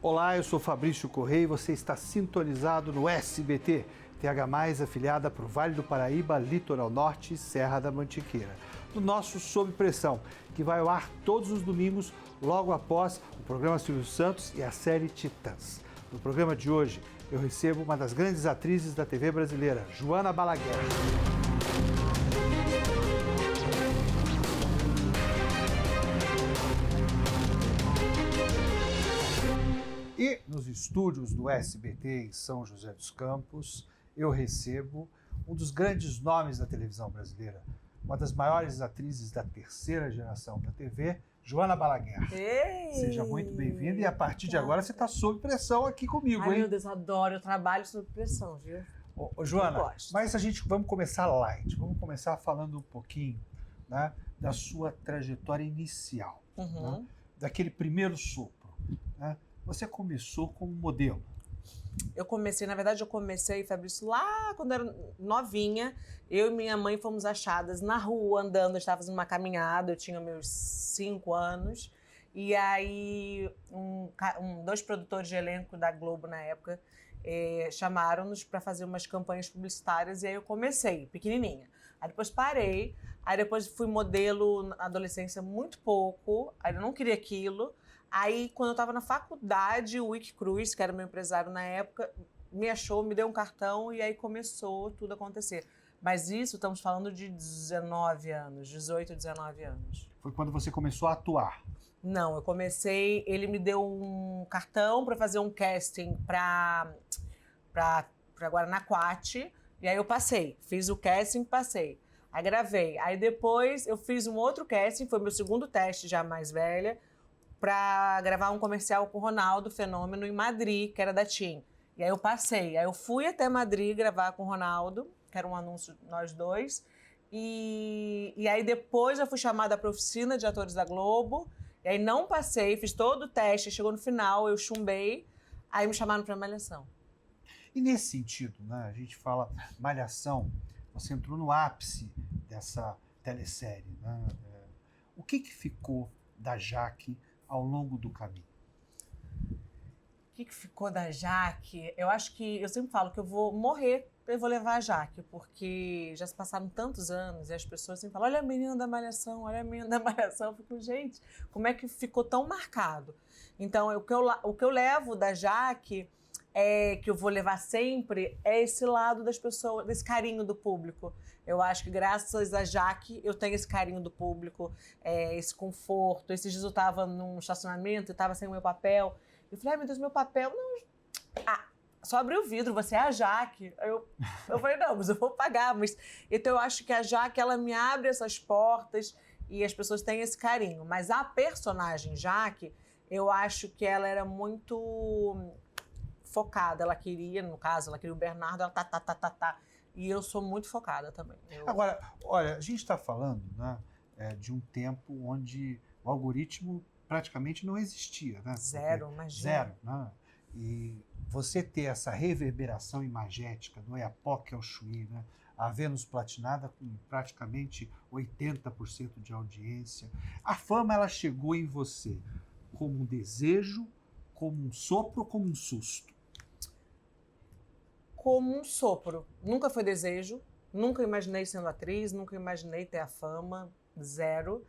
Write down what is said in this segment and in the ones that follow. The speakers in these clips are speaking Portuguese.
Olá, eu sou Fabrício Correia e você está sintonizado no SBT, TH+, afiliada para o Vale do Paraíba, Litoral Norte e Serra da Mantiqueira. No nosso Sob Pressão, que vai ao ar todos os domingos, logo após o programa Silvio Santos e a série Titãs. No programa de hoje, eu recebo uma das grandes atrizes da TV brasileira, Joana Balaguer. E nos estúdios do SBT em São José dos Campos, eu recebo um dos grandes nomes da televisão brasileira, uma das maiores atrizes da terceira geração da TV, Joana Balaguer. Ei! Seja muito bem-vinda e a partir de agora você está sob pressão aqui comigo, Ai, hein? meu Deus, adoro, eu trabalho sob pressão, viu? Ô, Joana, mas vamos começar light, vamos começar falando um pouquinho, né, da sua trajetória inicial, né, daquele primeiro sopro, né? Você começou como modelo. Na verdade, Fabrício, lá quando eu era novinha, eu e minha mãe fomos achadas na rua, andando, eu estava fazendo uma caminhada, eu tinha meus 5 anos, e aí dois produtores de elenco da Globo na época chamaram-nos para fazer umas campanhas publicitárias, e aí eu comecei, pequenininha. Aí depois parei, aí depois fui modelo na adolescência muito pouco, aí eu não queria aquilo. Aí, quando eu estava na faculdade, o Wick Cruz, que era meu empresário na época, me achou, me deu um cartão e aí começou tudo a acontecer. Mas isso, estamos falando de 19 anos, 18, 19 anos. Foi quando você começou a atuar? Não, eu comecei, ele me deu um cartão para fazer um casting para Guaranaquate, e aí eu passei, fiz o casting, passei. Aí gravei. Aí depois eu fiz um outro casting, foi meu segundo teste já mais velha, para gravar um comercial com o Ronaldo Fenômeno em Madrid, que era da TIM. E aí eu passei. Aí eu fui até Madrid gravar com o Ronaldo, que era um anúncio nós dois. E aí depois eu fui chamada para a oficina de atores da Globo. E aí não passei, fiz todo o teste. Chegou no final, eu chumbei. Aí me chamaram para Malhação. E nesse sentido, né, a gente fala Malhação, você entrou no ápice dessa telesérie, né? O que ficou da Jaque ao longo do caminho? O que ficou da Jaque? Eu acho que, eu sempre falo que eu vou morrer, eu vou levar a Jaque, porque já se passaram tantos anos e as pessoas sempre falam, olha a menina da Malhação, olha a menina da Malhação. Eu fico, gente, como é que ficou tão marcado? Então, o que eu levo da Jaque, que eu vou levar sempre, é esse lado das pessoas, desse carinho do público. Eu acho que graças a Jaque eu tenho esse carinho do público, esse conforto. Esses dias eu estava num estacionamento e estava sem o meu papel. Eu falei, ai meu Deus, meu papel, não... só abri o vidro, você é a Jaque. Eu falei, não, mas eu vou pagar. Então eu acho que a Jaque, ela me abre essas portas e as pessoas têm esse carinho. Mas a personagem Jaque, eu acho que ela era muito focada, ela queria o Bernardo, ela tá. E eu sou muito focada também. Agora, olha, a gente está falando, né, de um tempo onde o algoritmo praticamente não existia, né? Zero, imagina. Zero, né? E você ter essa reverberação imagética do Oiapoque ao Chuí, né? A Vênus Platinada com praticamente 80% de audiência. A fama, ela chegou em você como um desejo, como um sopro ou como um susto? Como um sopro. Nunca foi desejo, nunca imaginei sendo atriz, nunca imaginei ter a fama, zero.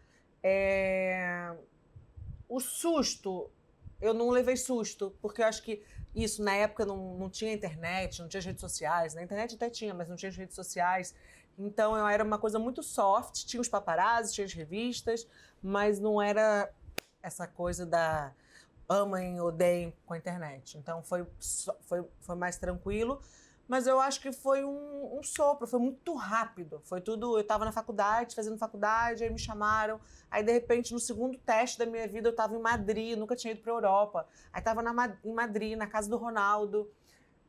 O susto, eu não levei susto, porque eu acho que isso, na época, não tinha internet, não tinha redes sociais. Na internet até tinha, mas não tinha redes sociais. Então, era uma coisa muito soft, tinha os paparazzi, tinha as revistas, mas não era essa coisa da amem, odeiem com a internet. Então, foi mais tranquilo. Mas eu acho que foi um sopro, foi muito rápido. Foi tudo, eu estava na faculdade, fazendo faculdade, aí me chamaram. Aí, de repente, no segundo teste da minha vida, eu estava em Madrid, nunca tinha ido para a Europa. Aí estava em Madrid, na casa do Ronaldo,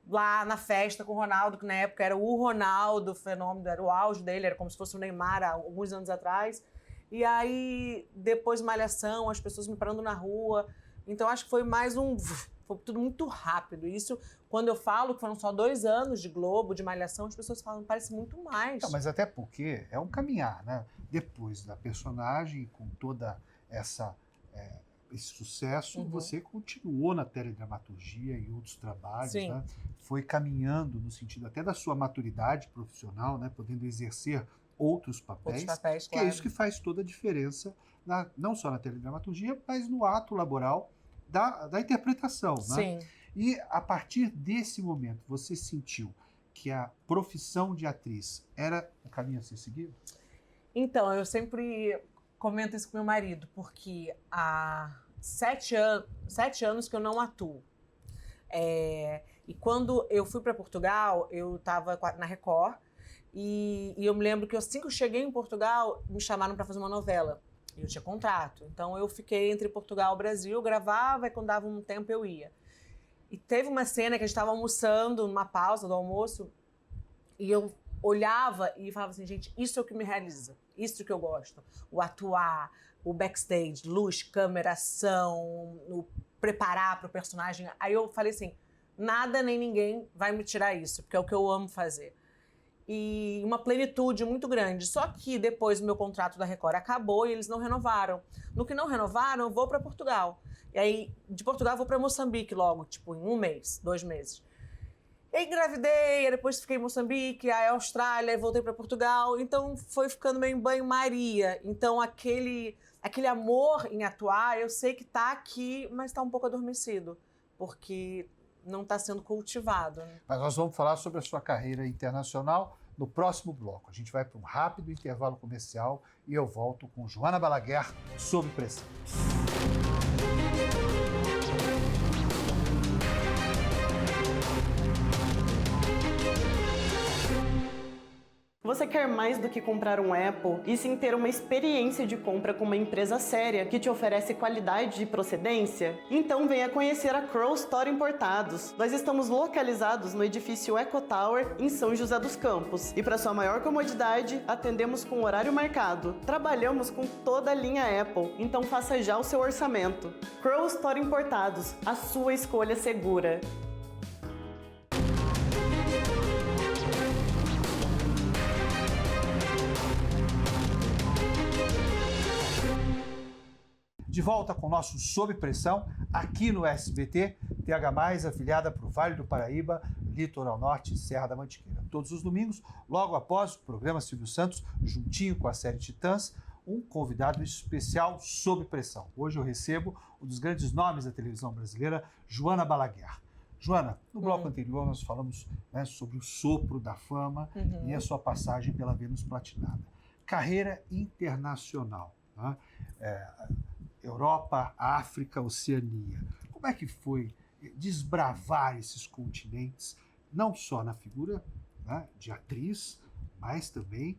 lá na festa com o Ronaldo, que na época era o Ronaldo Fenômeno, era o auge dele, era como se fosse o Neymar há alguns anos atrás. E aí, depois Malhação, as pessoas me parando na rua. Então, acho que foi mais foi tudo muito rápido. Isso, quando eu falo que foram só 2 anos de Globo, de Malhação, as pessoas falam, parece muito mais. Não, mas até porque é um caminhar, né? Depois da personagem, com toda essa esse sucesso, você continuou na teledramaturgia e outros trabalhos, Sim. né? Foi caminhando no sentido até da sua maturidade profissional, né? Podendo exercer outros papéis, que claro. é isso que faz toda a diferença, não só na teledramaturgia, mas no ato laboral da interpretação. Né? Sim. E a partir desse momento, você sentiu que a profissão de atriz era o caminho a ser seguido? Então, eu sempre comento isso com meu marido, porque há 7 anos que eu não atuo. E quando eu fui para Portugal, eu estava na Record, e eu me lembro que assim que eu cheguei em Portugal, me chamaram para fazer uma novela. E eu tinha contrato. Então eu fiquei entre Portugal e Brasil, gravava, e quando dava um tempo eu ia. E teve uma cena que a gente estava almoçando, numa pausa do almoço, e eu olhava e falava assim, gente, isso é o que me realiza, isso que eu gosto. O atuar, o backstage, luz, câmera, ação, o preparar para o personagem. Aí eu falei assim, nada nem ninguém vai me tirar isso, porque é o que eu amo fazer. E uma plenitude muito grande. Só que depois o meu contrato da Record acabou e eles não renovaram. No que não renovaram, eu vou para Portugal. E aí, de Portugal, eu vou para Moçambique logo, tipo, em 1 mês, 2 meses. E aí engravidei, aí depois fiquei em Moçambique, aí Austrália, aí voltei para Portugal. Então foi ficando meio em banho-maria. Então aquele amor em atuar, eu sei que tá aqui, mas tá um pouco adormecido, porque não está sendo cultivado. Né? Mas nós vamos falar sobre a sua carreira internacional no próximo bloco. A gente vai para um rápido intervalo comercial e eu volto com Joana Balaguer, Sob Pressão. Você quer mais do que comprar um Apple e sim ter uma experiência de compra com uma empresa séria que te oferece qualidade e procedência? Então venha conhecer a Crow Store Importados. Nós estamos localizados no edifício Eco Tower, em São José dos Campos. E para sua maior comodidade, atendemos com horário marcado. Trabalhamos com toda a linha Apple, então faça já o seu orçamento. Crow Store Importados, a sua escolha segura. De volta com o nosso Sob Pressão, aqui no SBT, TH+, afiliada para o Vale do Paraíba, Litoral Norte e Serra da Mantiqueira. Todos os domingos, logo após o programa Silvio Santos, juntinho com a série Titãs, um convidado especial Sob Pressão. Hoje eu recebo um dos grandes nomes da televisão brasileira, Joana Balaguer. Joana, no bloco anterior nós falamos, né, sobre o sopro da fama e a sua passagem pela Vênus Platinada. Carreira internacional, né? Europa, África, Oceania. Como é que foi desbravar esses continentes, não só na figura, né, de atriz, mas também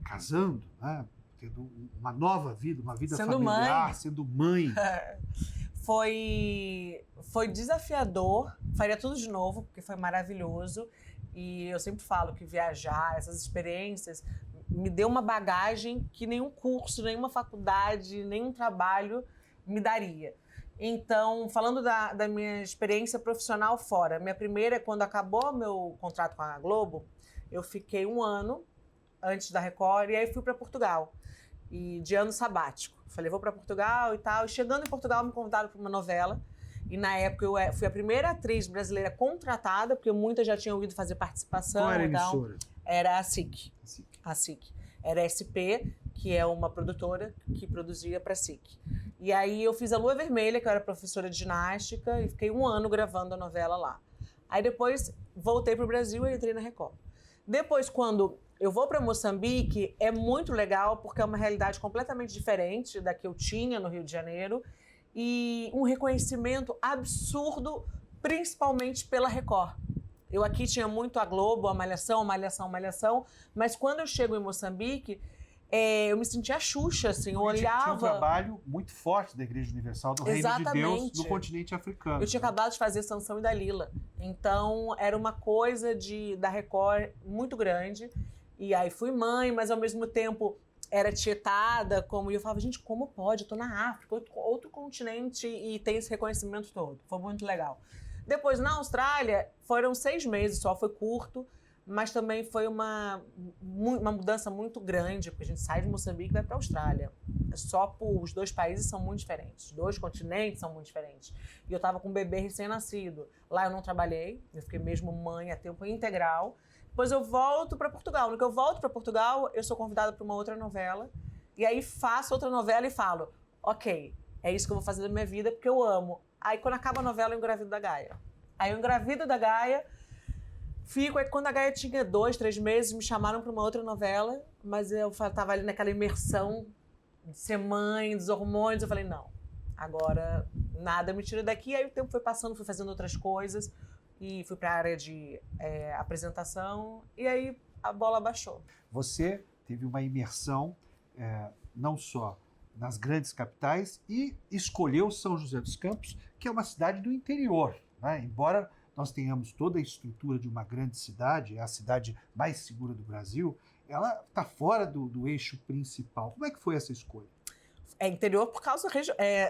casando, né, tendo uma nova vida, uma vida sendo familiar, mãe. sendo mãe? Foi desafiador, faria tudo de novo, porque foi maravilhoso. E eu sempre falo que viajar, essas experiências, me deu uma bagagem que nenhum curso, nenhuma faculdade, nenhum trabalho me daria. Então, falando da minha experiência profissional fora, minha primeira, quando acabou meu contrato com a Globo, eu fiquei 1 ano antes da Record e aí fui para Portugal, e de ano sabático. Falei, vou para Portugal e tal. E chegando em Portugal, me convidaram para uma novela. E na época eu fui a primeira atriz brasileira contratada, porque muitas já tinham ido fazer participação. Qual era a então, emissora? era a SIC. A SIC. Era a SP, que é uma produtora que produzia para a SIC. E aí eu fiz a Lua Vermelha, que eu era professora de ginástica, e fiquei 1 ano gravando a novela lá. Aí depois voltei para o Brasil e entrei na Record. Depois, quando eu vou para Moçambique, é muito legal, porque é uma realidade completamente diferente da que eu tinha no Rio de Janeiro, e um reconhecimento absurdo, principalmente pela Record. Eu aqui tinha muito a Globo, a Malhação, mas quando eu chego em Moçambique, eu me sentia a Xuxa, assim, eu olhava... Tinha um trabalho muito forte da Igreja Universal do Reino de Deus no continente africano. Eu tinha acabado de fazer Sansão e Dalila, então era uma coisa da Record muito grande, e aí fui mãe, mas ao mesmo tempo era tietada, e eu falava, gente, como pode? Eu tô na África, outro continente, e tem esse reconhecimento todo, foi muito legal. Depois, na Austrália, foram 6 meses só, foi curto, mas também foi uma mudança muito grande, porque a gente sai de Moçambique e vai para a Austrália. Os 2 países são muito diferentes, 2 continentes são muito diferentes. E eu estava com um bebê recém-nascido. Lá eu não trabalhei, eu fiquei mesmo mãe a tempo integral. Depois eu volto para Portugal. No que eu volto para Portugal, eu sou convidada para uma outra novela. E aí faço outra novela e falo, ok, é isso que eu vou fazer da minha vida, porque eu amo. Aí quando acaba a novela, eu engravido da Gaia. Aí eu engravido da Gaia, fico. Aí quando a Gaia tinha 2, 3 meses, me chamaram para uma outra novela, mas eu estava ali naquela imersão de ser mãe, dos hormônios. Eu falei, não, agora nada me tira daqui. Aí o tempo foi passando, fui fazendo outras coisas e fui para a área de apresentação e aí a bola baixou. Você teve uma imersão não só nas grandes capitais e escolheu São José dos Campos, que é uma cidade do interior, né? Embora nós tenhamos toda a estrutura de uma grande cidade, é a cidade mais segura do Brasil, ela está fora do eixo principal. Como é que foi essa escolha? É interior por causa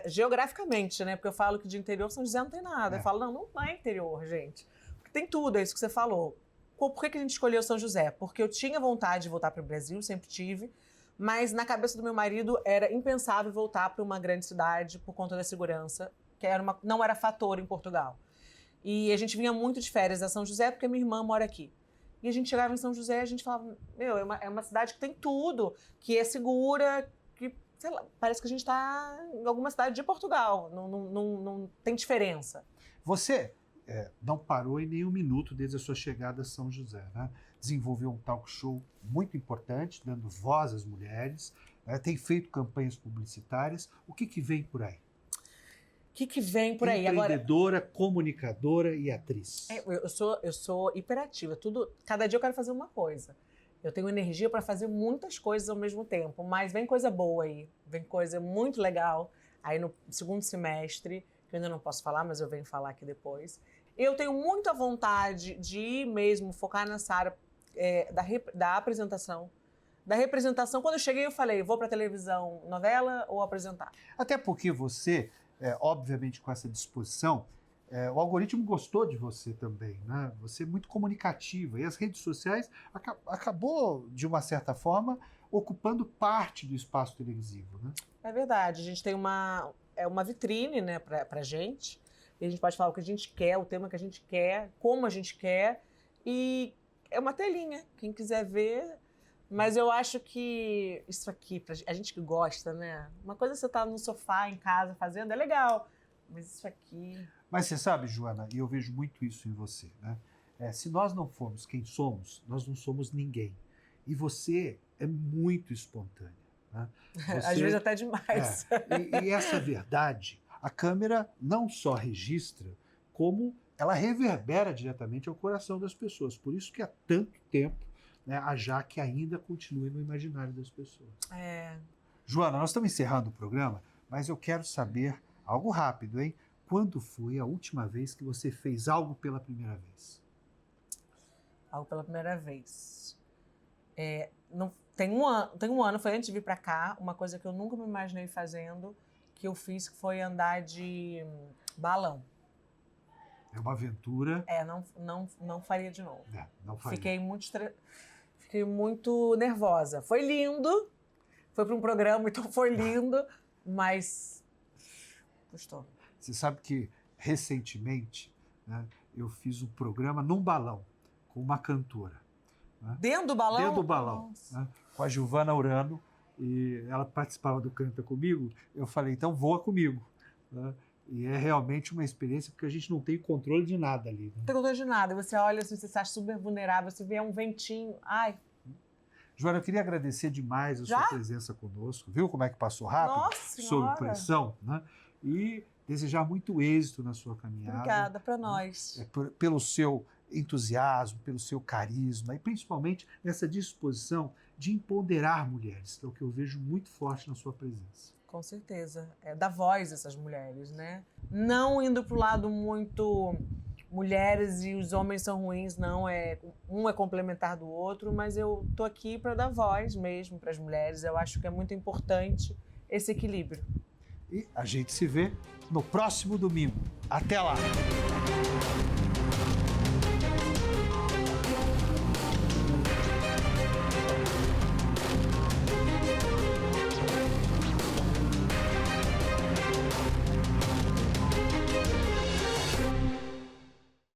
geograficamente, né? Porque eu falo que de interior São José não tem nada. Eu falo, não é interior, gente. Porque tem tudo, é isso que você falou. Por que a gente escolheu São José? Porque eu tinha vontade de voltar para o Brasil, sempre tive, mas na cabeça do meu marido era impensável voltar para uma grande cidade por conta da segurança, que não era fator em Portugal. E a gente vinha muito de férias a São José porque minha irmã mora aqui. E a gente chegava em São José e a gente falava, é uma cidade que tem tudo, que é segura, que, sei lá, parece que a gente está em alguma cidade de Portugal, não tem diferença. Você não parou em nenhum minuto desde a sua chegada a São José, né? Desenvolveu um talk show muito importante, dando voz às mulheres, tem feito campanhas publicitárias. O que vem por aí? O que vem por aí? Empreendedora, comunicadora e atriz. Eu sou hiperativa. Cada dia eu quero fazer uma coisa. Eu tenho energia para fazer muitas coisas ao mesmo tempo, mas vem coisa boa aí. Vem coisa muito legal aí no segundo semestre, que eu ainda não posso falar, mas eu venho falar aqui depois. Eu tenho muita vontade de mesmo focar nessa área da apresentação. Da representação. Quando eu cheguei, eu falei, vou para televisão, novela ou apresentar? Até porque você, obviamente com essa disposição, o algoritmo gostou de você também, né? Você é muito comunicativa e as redes sociais acabou, de uma certa forma, ocupando parte do espaço televisivo, né? É verdade. A gente tem uma vitrine, né, pra gente. E a gente pode falar o que a gente quer, o tema que a gente quer, como a gente quer. E é uma telinha, quem quiser ver. Mas eu acho que isso aqui, a gente que gosta, né? Uma coisa é você estar no sofá, em casa, fazendo, é legal. Mas isso aqui... Mas você sabe, Joana, e eu vejo muito isso em você, né? Se nós não formos quem somos, nós não somos ninguém. E você é muito espontânea, né? Às vezes até demais. E essa verdade, a câmera não só registra, como ela reverbera diretamente ao coração das pessoas. Por isso que há tanto tempo, né, a Jaque ainda continua no imaginário das pessoas. Joana, nós estamos encerrando o programa, mas eu quero saber algo rápido, hein? Quando foi a última vez que você fez algo pela primeira vez? Algo pela primeira vez. Tem um ano, foi antes de vir para cá, uma coisa que eu nunca me imaginei fazendo, que eu fiz, que foi andar de balão. É uma aventura. Não faria de novo. Não faria. Fiquei muito nervosa. Foi lindo, foi para um programa, então foi lindo, mas custou. Você sabe que, recentemente, né, eu fiz um programa num balão, com uma cantora. Né? Dentro do balão? Dentro do balão, né, com a Giovana Urano, e ela participava do Canta Comigo. Eu falei, então voa comigo. Né? E é realmente uma experiência, porque a gente não tem controle de nada ali. Né? Não tem controle de nada. Você olha, assim, você se acha super vulnerável, você vê um ventinho, ai... Joana, eu queria agradecer demais a sua presença conosco. Viu como é que passou rápido? Nossa Sob pressão, né? E desejar muito êxito na sua caminhada. Obrigada, para nós. Pelo seu entusiasmo, pelo seu carisma e principalmente nessa disposição de empoderar mulheres, que é o que eu vejo muito forte na sua presença. Com certeza. Dar voz a essas mulheres, né? Não indo para o lado muito mulheres e os homens são ruins, não. Um é complementar do outro, mas eu tô aqui para dar voz mesmo para as mulheres. Eu acho que é muito importante esse equilíbrio. E a gente se vê no próximo domingo. Até lá!